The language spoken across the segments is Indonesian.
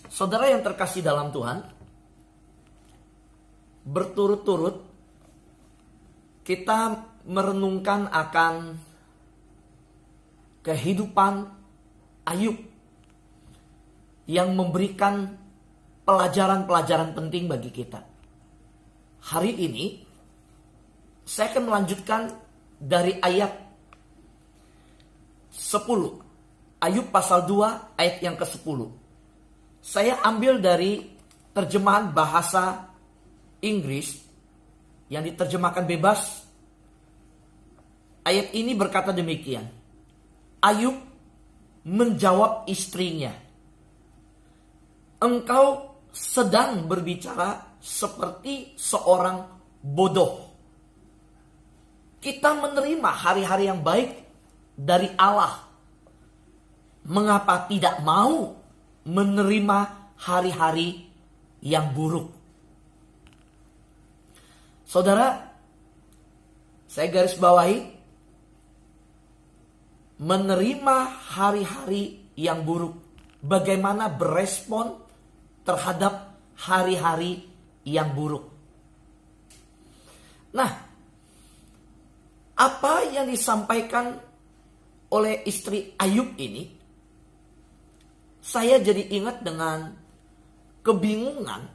Saudara yang terkasih dalam Tuhan, berturut-turut kita merenungkan akan kehidupan Ayub yang memberikan pelajaran-pelajaran penting bagi kita. Hari ini saya akan melanjutkan dari ayat 10. Ayub pasal 2 ayat yang ke-10. Saya ambil dari terjemahan bahasa Inggris yang diterjemahkan bebas. Ayat ini berkata demikian. Ayub menjawab istrinya, engkau sedang berbicara seperti seorang bodoh. Kita menerima hari-hari yang baik dari Allah. Mengapa tidak mau menerima hari-hari yang buruk? Saudara, saya garis bawahi, menerima hari-hari yang buruk. Bagaimana berespon terhadap hari-hari yang buruk. Nah, apa yang disampaikan oleh istri Ayub ini, saya jadi ingat dengan kebingungan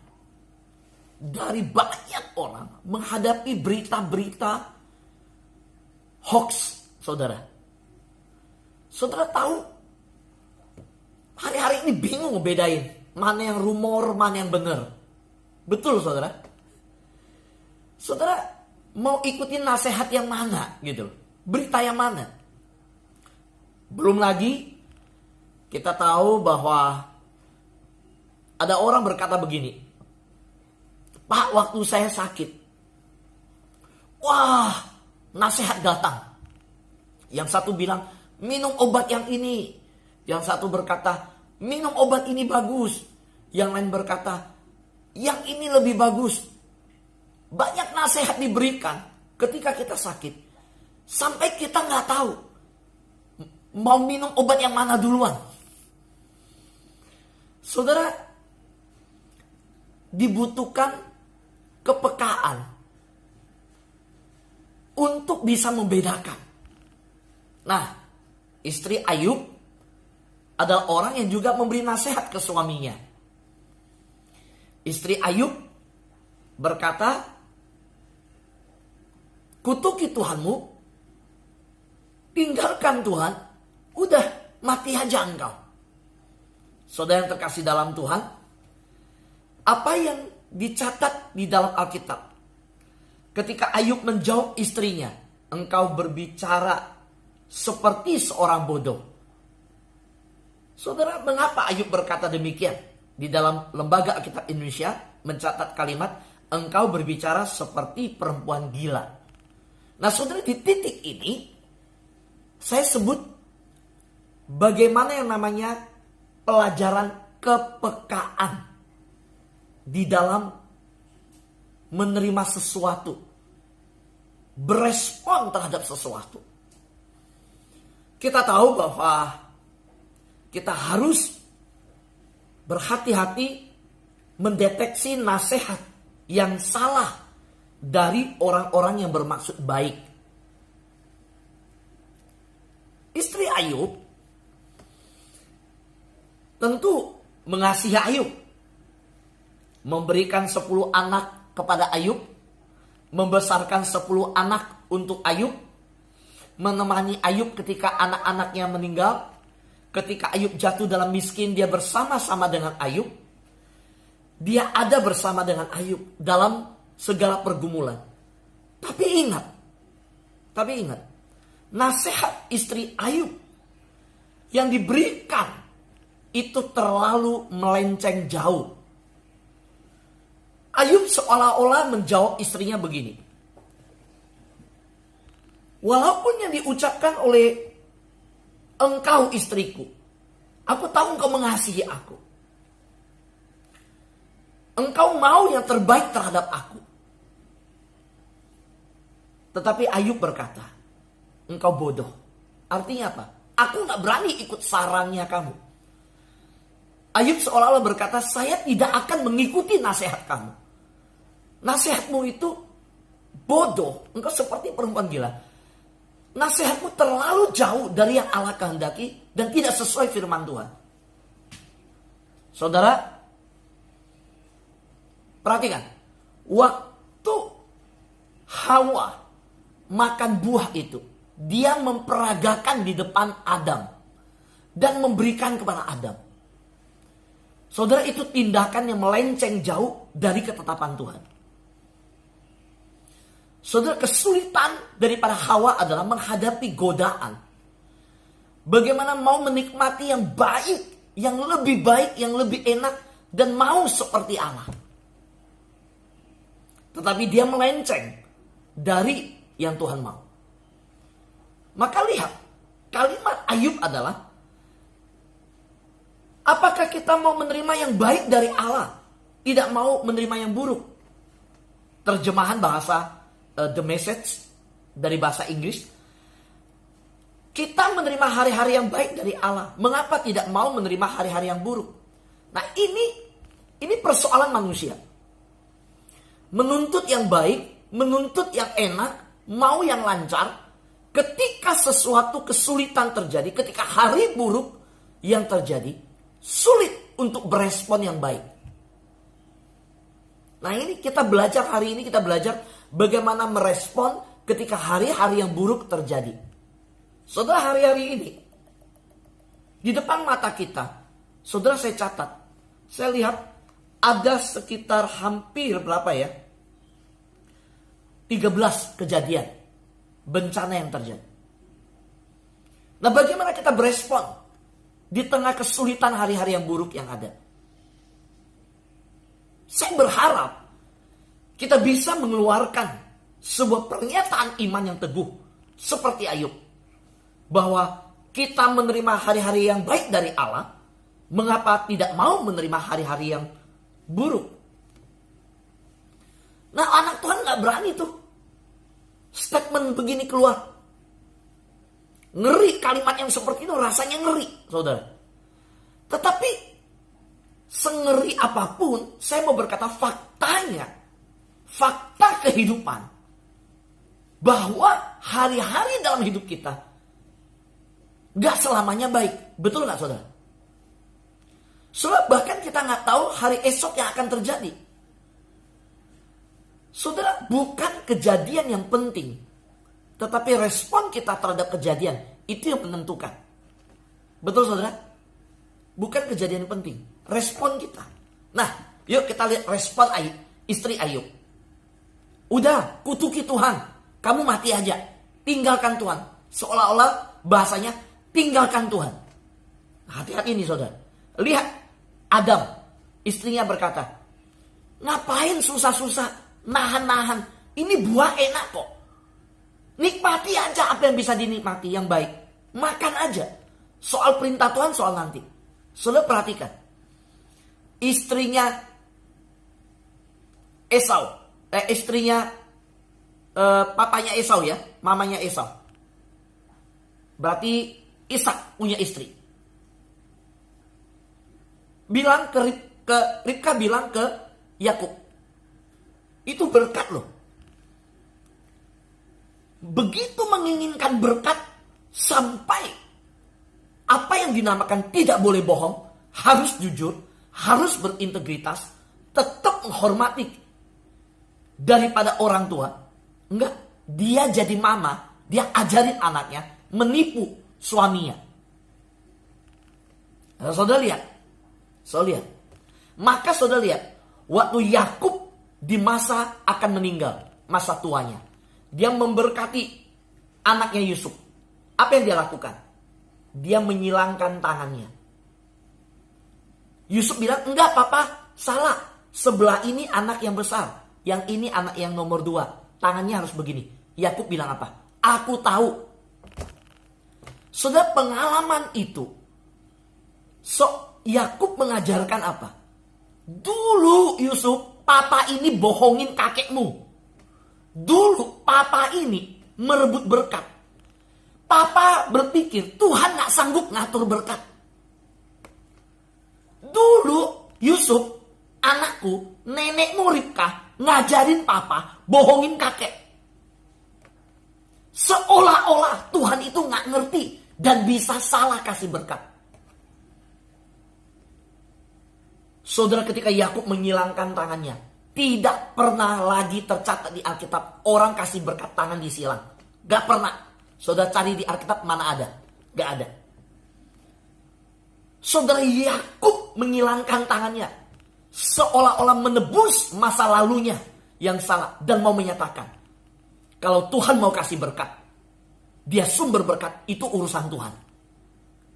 dari banyak orang menghadapi berita-berita hoax, saudara. Saudara tahu, hari-hari ini bingung ngebedain mana yang rumor, mana yang benar. Betul, saudara? Saudara mau ikutin nasihat yang mana gitu? Berita yang mana? Belum lagi kita tahu bahwa ada orang berkata begini, Pak, waktu saya sakit, wah, nasihat datang. Yang satu bilang, minum obat yang ini. Yang satu berkata, minum obat ini bagus. Yang lain berkata, yang ini lebih bagus. Banyak nasihat diberikan ketika kita sakit. Sampai kita nggak tahu mau minum obat yang mana duluan. Saudara, dibutuhkan kepekaan untuk bisa membedakan. Nah, istri Ayub adalah orang yang juga memberi nasihat ke suaminya. Istri Ayub berkata, kutuki Tuhanmu, tinggalkan Tuhan, udah mati aja engkau. Saudara yang terkasih dalam Tuhan, apa yang dicatat di dalam Alkitab? Ketika Ayub menjawab istrinya, engkau berbicara seperti seorang bodoh. Saudara, mengapa Ayub berkata demikian? Di dalam Lembaga Alkitab Indonesia mencatat kalimat, engkau berbicara seperti perempuan gila. Nah, saudara, di titik ini saya sebut bagaimana yang namanya pelajaran kepekaan di dalam menerima sesuatu, berespon terhadap sesuatu. Kita tahu bahwa kita harus berhati-hati mendeteksi nasihat yang salah dari orang-orang yang bermaksud baik. Istri Ayub tentu mengasihi Ayub, memberikan 10 anak kepada Ayub, membesarkan 10 anak untuk Ayub, menemani Ayub ketika anak-anaknya meninggal. Ketika Ayub jatuh dalam miskin, dia bersama-sama dengan Ayub. Dia ada bersama dengan Ayub dalam segala pergumulan. Tapi ingat, nasihat istri Ayub yang diberikan itu terlalu melenceng jauh. Ayub seolah-olah menjawab istrinya begini. Walaupun yang diucapkan oleh engkau istriku, aku tahu engkau mengasihi aku. Engkau mau yang terbaik terhadap aku. Tetapi Ayub berkata, engkau bodoh. Artinya apa? Aku gak berani ikut sarannya kamu. Ayub seolah-olah berkata, saya tidak akan mengikuti nasihat kamu. Nasihatmu itu bodoh. Engkau seperti perempuan gila. Nasihatmu terlalu jauh dari yang Allah kehendaki dan tidak sesuai firman Tuhan. Saudara, perhatikan. Waktu Hawa makan buah itu, dia memperagakan di depan Adam dan memberikan kepada Adam. Saudara, itu tindakan yang melenceng jauh dari ketetapan Tuhan. Saudara, kesulitan daripada Hawa adalah menghadapi godaan. Bagaimana mau menikmati yang baik, yang lebih baik, yang lebih enak, dan mau seperti Allah. Tetapi dia melenceng dari yang Tuhan mau. Maka lihat, kalimat Ayub adalah, apakah kita mau menerima yang baik dari Allah, tidak mau menerima yang buruk? Terjemahan bahasa The Message dari bahasa Inggris, kita menerima hari-hari yang baik dari Allah, mengapa tidak mau menerima hari-hari yang buruk? Nah, ini persoalan manusia. Menuntut yang baik, menuntut yang enak, mau yang lancar. Ketika sesuatu kesulitan terjadi, ketika hari buruk yang terjadi, sulit untuk berespon yang baik. Nah, ini kita belajar hari ini, kita belajar bagaimana merespon ketika hari-hari yang buruk terjadi. Saudara, hari-hari ini di depan mata kita, saudara, saya catat, saya lihat ada sekitar hampir berapa ya? 13 kejadian bencana yang terjadi. Nah, bagaimana kita berespon di tengah kesulitan hari-hari yang buruk yang ada? Saya berharap kita bisa mengeluarkan sebuah pernyataan iman yang teguh seperti Ayub, bahwa kita menerima hari-hari yang baik dari Allah, mengapa tidak mau menerima hari-hari yang buruk? Nah, anak Tuhan gak berani tuh statement begini keluar. Ngeri, kalimat yang seperti itu rasanya ngeri, saudara. Tetapi sengeri apapun, saya mau berkata faktanya, fakta kehidupan, bahwa hari-hari dalam hidup kita gak selamanya baik. Betul gak, saudara? Sebab bahkan kita gak tahu hari esok yang akan terjadi. Saudara, bukan kejadian yang penting, tetapi respon kita terhadap kejadian itu yang menentukan. Betul, saudara? Bukan kejadian yang penting, respon kita. Nah, yuk kita lihat respon Ayub, istri Ayub. Udah, kutuki Tuhan, kamu mati aja, tinggalkan Tuhan. Seolah-olah bahasanya tinggalkan Tuhan. Hati-hati nih, saudara. Lihat, Adam, istrinya berkata, ngapain susah-susah, nahan-nahan, ini buah enak kok. Nikmati aja apa yang bisa dinikmati, yang baik. Makan aja. Soal perintah Tuhan, soal nanti. Saudara, perhatikan. Istrinya Esau, istrinya papanya Esau ya, mamanya Esau. Berarti Ishak punya istri. Bilang ke Ribka bilang ke Yakub, itu berkat loh. Begitu menginginkan berkat sampai apa yang dinamakan tidak boleh bohong, harus jujur, harus berintegritas, tetap menghormati daripada orang tua. Enggak, dia jadi mama, dia ajarin anaknya menipu suaminya. Nah, saudara lihat. Maka saudara lihat, waktu Yakub di masa akan meninggal, masa tuanya, dia memberkati anaknya Yusuf. Apa yang dia lakukan? Dia menyilangkan tangannya. Yusuf bilang, enggak papa, salah. Sebelah ini anak yang besar, yang ini anak yang nomor 2. Tangannya harus begini. Yakub bilang apa? Aku tahu. Sudah pengalaman itu. Yakub mengajarkan apa? Dulu Yusuf, papa ini bohongin kakekmu. Dulu papa ini merebut berkat. Papa berpikir Tuhan gak sanggup ngatur berkat. Dulu Yusuf, anakku, nenekmu Ribkah ngajarin papa, bohongin kakek. Seolah-olah Tuhan itu nggak ngerti dan bisa salah kasih berkat. Saudara, ketika Yakub menyilangkan tangannya, tidak pernah lagi tercatat di Alkitab orang kasih berkat tangan disilang. Gak pernah. Saudara cari di Alkitab mana ada? Gak ada. Saudara, Yakub menyilangkan tangannya, seolah-olah menebus masa lalunya yang salah dan mau menyatakan, kalau Tuhan mau kasih berkat, dia sumber berkat, itu urusan Tuhan.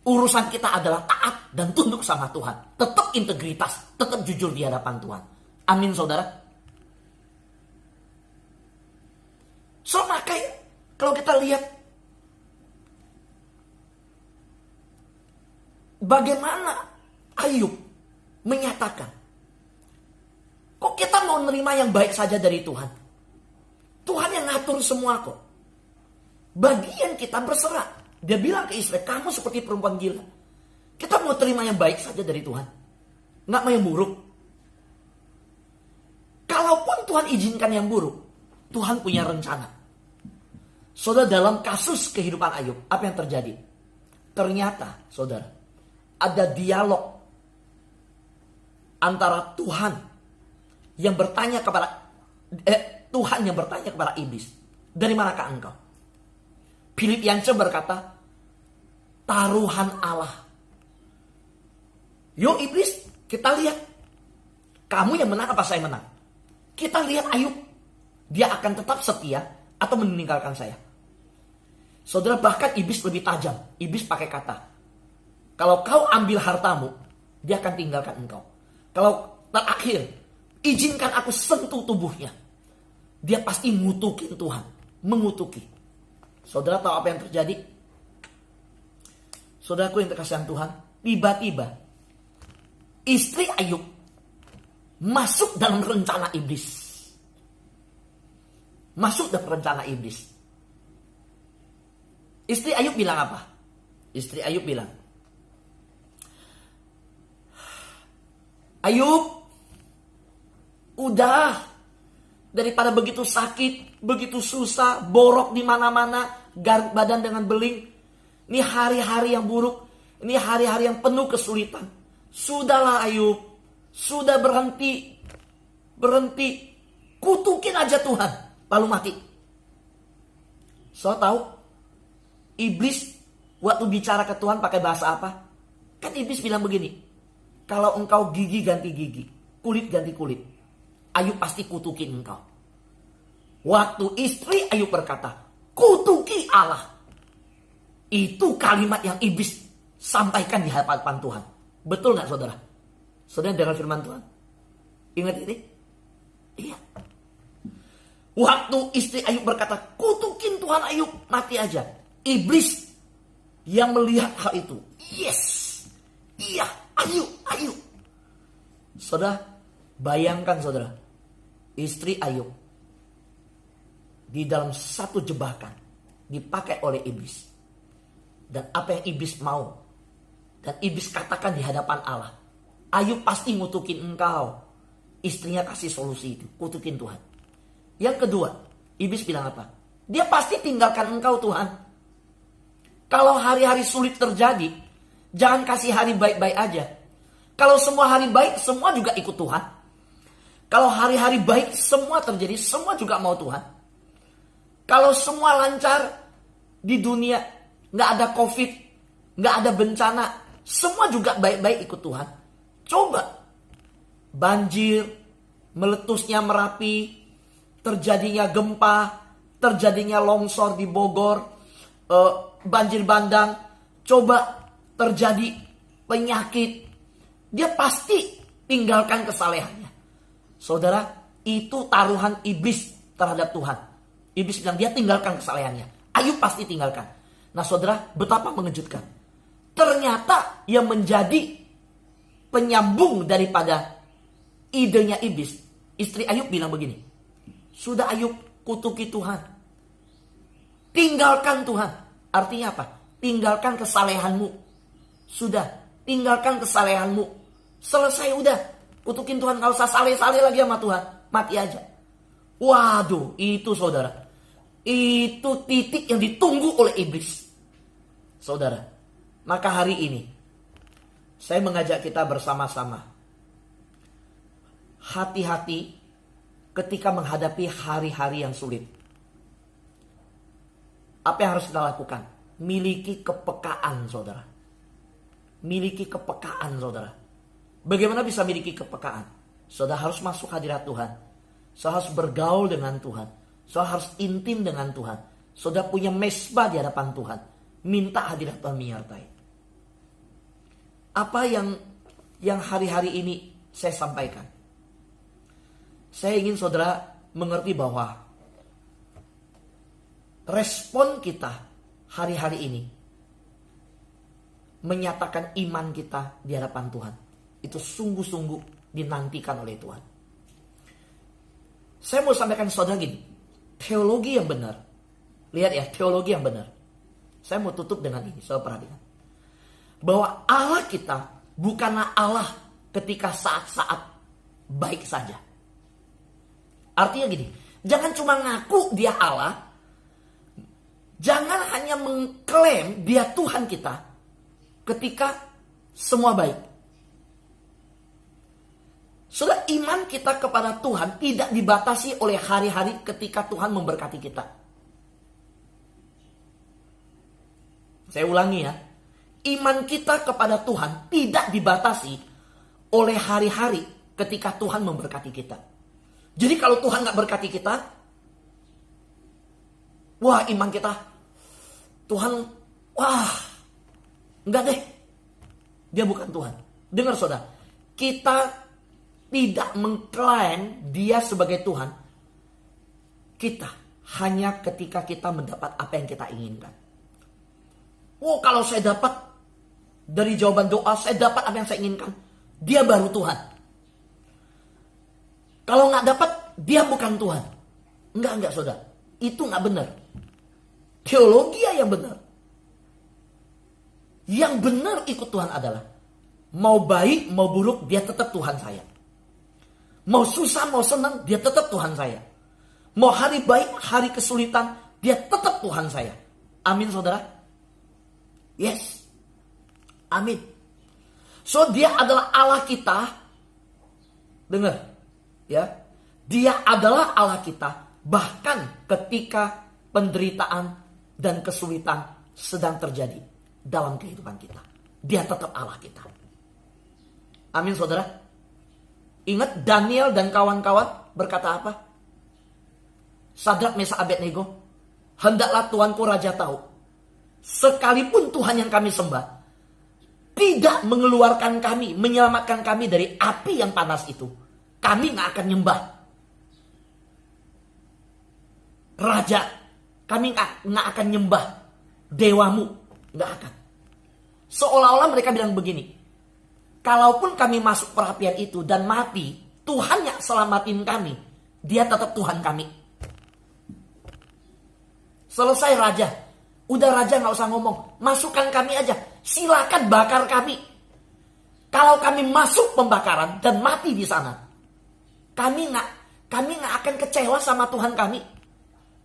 Urusan kita adalah taat dan tunduk sama Tuhan. Tetap integritas, tetap jujur di hadapan Tuhan. Amin, saudara. So, makanya kalau kita lihat bagaimana Ayub menyatakan, kok kita mau nerima yang baik saja dari Tuhan? Tuhan yang ngatur semua kok. Bagian kita berserah. Dia bilang ke istri, kamu seperti perempuan gila. Kita mau terima yang baik saja dari Tuhan, nggak mau yang buruk. Kalaupun Tuhan izinkan yang buruk, Tuhan punya rencana. Saudara, dalam kasus kehidupan Ayub, apa yang terjadi? Ternyata, saudara, ada dialog antara Tuhan yang bertanya kepada Tuhan yang bertanya kepada iblis, dari manakah engkau? Philip Yancey berkata, taruhan Allah. Yo iblis, kita lihat. Kamu yang menang apa saya menang? Kita lihat Ayub. Dia akan tetap setia atau meninggalkan saya. Saudara, bahkan iblis lebih tajam. Iblis pakai kata, kalau kau ambil hartamu, dia akan tinggalkan engkau. Kalau terakhir, izinkan aku sentuh tubuhnya, dia pasti ngutukin Tuhan. Mengutuki. Saudara tahu apa yang terjadi? Saudaraku yang terkasihan Tuhan, tiba-tiba istri Ayub masuk dalam rencana iblis. Masuk dalam rencana iblis. Istri Ayub bilang apa? Istri Ayub bilang, Ayub, udah, daripada begitu sakit, begitu susah, borok di mana-mana, garuk badan dengan beling. Ini hari-hari yang buruk, ini hari-hari yang penuh kesulitan. Sudahlah Ayub, sudah berhenti. Kutukin aja Tuhan, lalu mati. So tahu, iblis waktu bicara ke Tuhan pakai bahasa apa? Kan iblis bilang begini, kalau engkau gigi ganti gigi, kulit ganti kulit, Ayub pasti kutukin engkau. Waktu istri Ayub berkata, kutuki Allah, itu kalimat yang iblis sampaikan di hadapan Tuhan. Betul gak saudara? Saudara dengar firman Tuhan? Ingat ini? Iya. Waktu istri Ayub berkata, kutukin Tuhan Ayub, mati aja. Iblis yang melihat hal itu, yes, iya, Ayub. Saudara, bayangkan saudara, istri Ayub di dalam satu jebakan dipakai oleh iblis. Dan apa yang iblis mau, dan iblis katakan di hadapan Allah, Ayub pasti ngutukin engkau. Istrinya kasih solusi itu, kutukin Tuhan. Yang kedua, iblis bilang apa? Dia pasti tinggalkan engkau Tuhan. Kalau hari-hari sulit terjadi, jangan kasih hari baik-baik aja. Kalau semua hari baik, semua juga ikut Tuhan. Kalau hari-hari baik, semua terjadi, semua juga mau Tuhan. Kalau semua lancar di dunia, nggak ada COVID, nggak ada bencana, semua juga baik-baik ikut Tuhan. Coba banjir, meletusnya Merapi, terjadinya gempa, terjadinya longsor di Bogor, banjir bandang, coba terjadi penyakit, dia pasti tinggalkan kesalehannya. Saudara, itu taruhan iblis terhadap Tuhan. Iblis bilang dia tinggalkan kesalehannya. Ayub pasti tinggalkan. Nah saudara, betapa mengejutkan. Ternyata yang menjadi penyambung daripada idenya iblis, istri Ayub bilang begini, sudah Ayub, kutuki Tuhan. Tinggalkan Tuhan. Artinya apa? Tinggalkan kesalehanmu. Sudah, tinggalkan kesalehanmu. Selesai udah. Kutukin Tuhan, gak usah sale-sale lagi sama Tuhan. Mati aja. Waduh, itu saudara. Itu titik yang ditunggu oleh iblis. Saudara, maka hari ini saya mengajak kita bersama-sama. Hati-hati ketika menghadapi hari-hari yang sulit. Apa yang harus kita lakukan? Miliki kepekaan, saudara. Miliki kepekaan, saudara. Bagaimana bisa miliki kepekaan? Saudara harus masuk hadirat Tuhan. Saudara harus bergaul dengan Tuhan. Saudara harus intim dengan Tuhan. Saudara punya mesbah di hadapan Tuhan. Minta hadirat Tuhan menyertai. Apa yang hari-hari ini saya sampaikan? Saya ingin saudara mengerti bahwa respon kita hari-hari ini menyatakan iman kita di hadapan Tuhan. Itu sungguh-sungguh dinantikan oleh Tuhan. Saya mau sampaikan saudara gini. Teologi yang benar. Lihat ya, teologi yang benar. Saya mau tutup dengan ini, saudara perhatikan. Bahwa Allah kita bukanlah Allah ketika saat-saat baik saja. Artinya gini, jangan cuma ngaku dia Allah. Jangan hanya mengklaim dia Tuhan kita ketika semua baik. Saudara, iman kita kepada Tuhan tidak dibatasi oleh hari-hari ketika Tuhan memberkati kita. Saya ulangi ya. Iman kita kepada Tuhan tidak dibatasi oleh hari-hari ketika Tuhan memberkati kita. Jadi kalau Tuhan gak berkati kita, wah iman kita, Tuhan, wah, enggak deh. Dia bukan Tuhan. Dengar saudara, kita tidak mengklaim dia sebagai Tuhan. Kita hanya ketika kita mendapat apa yang kita inginkan. Oh, kalau saya dapat dari jawaban doa, saya dapat apa yang saya inginkan, dia baru Tuhan. Kalau nggak dapat, dia bukan Tuhan. Enggak saudara. Itu nggak benar. Teologi yang benar. Yang benar ikut Tuhan adalah mau baik, mau buruk, dia tetap Tuhan saya. Mau susah, mau senang, dia tetap Tuhan saya. Mau hari baik, hari kesulitan, dia tetap Tuhan saya. Amin saudara. Yes. Amin. So dia adalah Allah kita. Dengar. Ya. Dia adalah Allah kita. Bahkan ketika penderitaan dan kesulitan sedang terjadi dalam kehidupan kita. Dia tetap Allah kita. Amin saudara. Ingat Daniel dan kawan-kawan berkata apa? Sadrak, Mesak, Abednego, hendaklah Tuanku Raja tahu, sekalipun Tuhan yang kami sembah tidak mengeluarkan kami, menyelamatkan kami dari api yang panas itu, kami gak akan nyembah. Raja, kami gak akan nyembah dewamu, gak akan. Seolah-olah mereka bilang begini, kalaupun kami masuk perapian itu dan mati, Tuhan yang selamatin kami. Dia tetap Tuhan kami. Selesai raja. Udah raja gak usah ngomong. Masukkan kami aja. Silakan bakar kami. Kalau kami masuk pembakaran dan mati di sana, kami gak akan kecewa sama Tuhan kami.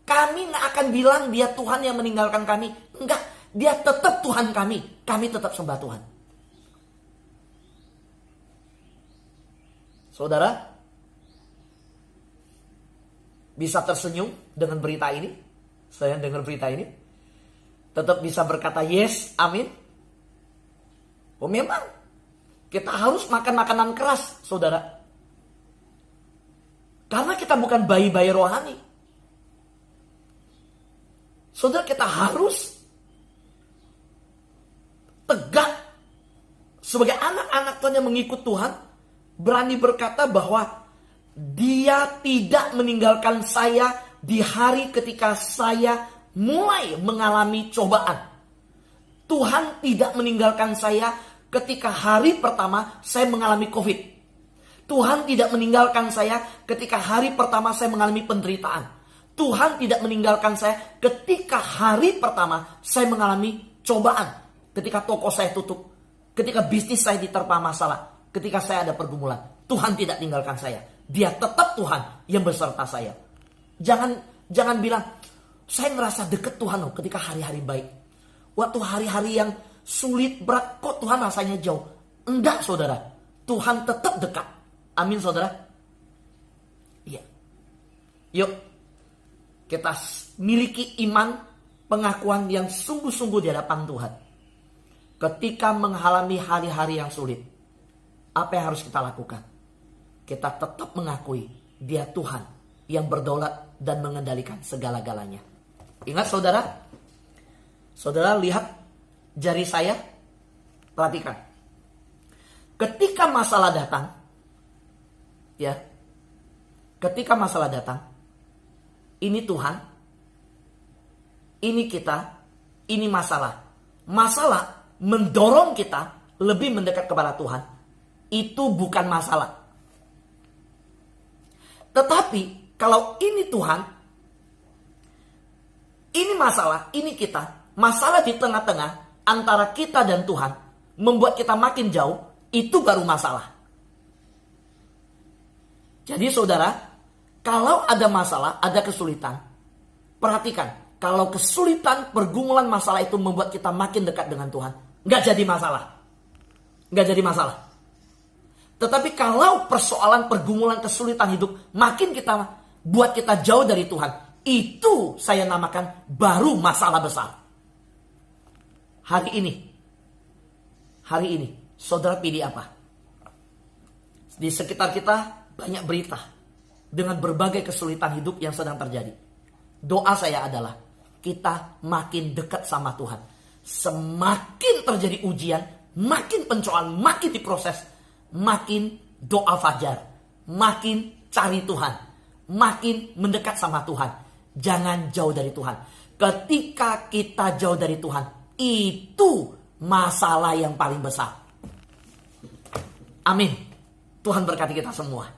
Kami gak akan bilang dia Tuhan yang meninggalkan kami. Enggak. Dia tetap Tuhan kami. Kami tetap sembah Tuhan. Saudara, bisa tersenyum dengan berita ini? Saya dengar berita ini. Tetap bisa berkata yes, amin. Oh memang, kita harus makan makanan keras, saudara. Karena kita bukan bayi-bayi rohani. Saudara, kita harus tegak sebagai anak-anak Tuhan yang mengikut Tuhan. Berani berkata bahwa dia tidak meninggalkan saya di hari ketika saya mulai mengalami cobaan. Tuhan tidak meninggalkan saya ketika hari pertama saya mengalami COVID. Tuhan tidak meninggalkan saya ketika hari pertama saya mengalami penderitaan. Tuhan tidak meninggalkan saya ketika hari pertama saya mengalami cobaan. Ketika toko saya tutup. Ketika bisnis saya diterpa masalah. ketika saya ada pergumulan. Tuhan tidak tinggalkan saya. Dia tetap Tuhan yang beserta saya. Jangan bilang, saya ngerasa deket Tuhan loh ketika hari-hari baik. Waktu hari-hari yang sulit, berat, kok Tuhan rasanya jauh. Enggak, saudara. Tuhan tetap dekat. Amin, saudara. Iya. Yuk, kita miliki iman, pengakuan yang sungguh-sungguh di hadapan Tuhan. Ketika mengalami hari-hari yang sulit, apa yang harus kita lakukan? Kita tetap mengakui Dia Tuhan yang berdaulat dan mengendalikan segala-galanya. Ingat, saudara? Saudara lihat jari saya, perhatikan. Ketika masalah datang, ya, ketika masalah datang, ini Tuhan, ini kita, ini masalah. Masalah mendorong kita lebih mendekat kepada Tuhan. Itu bukan masalah. Tetapi kalau ini Tuhan, ini masalah, ini kita, masalah di tengah-tengah antara kita dan Tuhan membuat kita makin jauh, itu baru masalah. Jadi saudara, kalau ada masalah, ada kesulitan, perhatikan, kalau kesulitan, pergumulan masalah itu membuat kita makin dekat dengan Tuhan, nggak jadi masalah. Nggak jadi masalah. Tetapi kalau persoalan, pergumulan, kesulitan hidup makin kita buat kita jauh dari Tuhan, itu saya namakan baru masalah besar. Hari ini, saudara pilih apa? Di sekitar kita banyak berita dengan berbagai kesulitan hidup yang sedang terjadi. Doa saya adalah kita makin dekat sama Tuhan. Semakin terjadi ujian, makin pencobaan, makin diproses, makin doa fajar, makin cari Tuhan, makin mendekat sama Tuhan. Jangan jauh dari Tuhan. Ketika kita jauh dari Tuhan, itu masalah yang paling besar. Amin. Tuhan berkati kita semua.